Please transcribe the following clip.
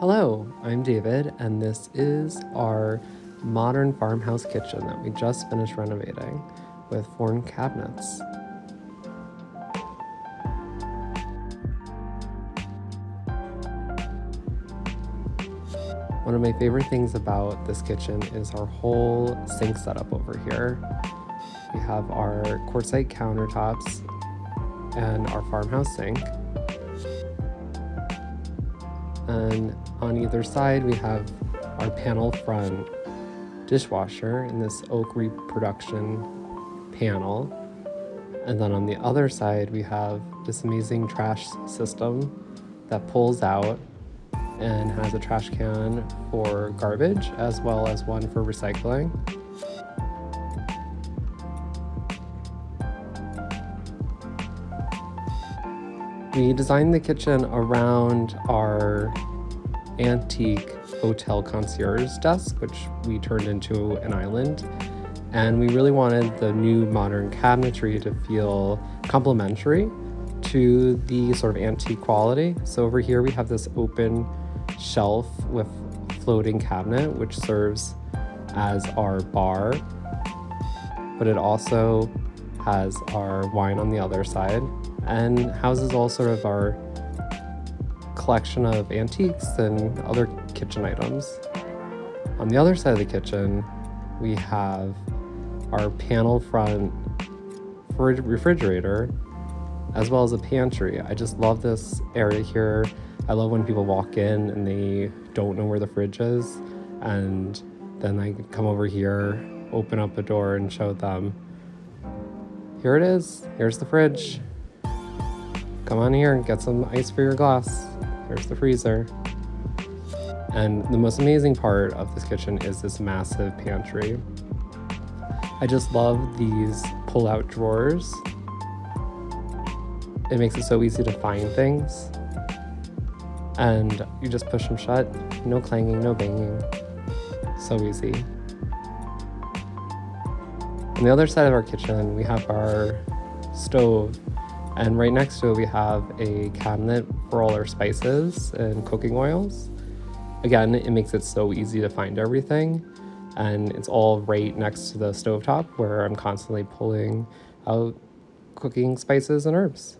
Hello, I'm David, and this is our modern farmhouse kitchen that we just finished renovating with foreign cabinets. One of my favorite things about this kitchen is our whole sink setup over here. We have our quartzite countertops and our farmhouse sink. And on either side, we have our panel front dishwasher in this oak reproduction panel. And then on the other side, we have this amazing trash system that pulls out and has a trash can for garbage as well as one for recycling. We designed the kitchen around our antique hotel concierge desk, which we turned into an island. And we really wanted the new modern cabinetry to feel complementary to the sort of antique quality. So over here we have this open shelf with floating cabinet, which serves as our bar, but it also has our wine on the other side and houses all sort of our collection of antiques and other kitchen items. On the other side of the kitchen, we have our panel front refrigerator, as well as a pantry. I just love this area here. I love when people walk in and they don't know where the fridge is, and then I come over here, open up a door and show them, here it is, here's the fridge. Come on here and get some ice for your glass. Here's the freezer. And the most amazing part of this kitchen is this massive pantry. I just love these pull-out drawers. It makes it so easy to find things. And you just push them shut. No clanging, no banging. So easy. On the other side of our kitchen, we have our stove. And right next to it, we have a cabinet for all our spices and cooking oils. Again, it makes it so easy to find everything. And it's all right next to the stovetop where I'm constantly pulling out cooking spices and herbs.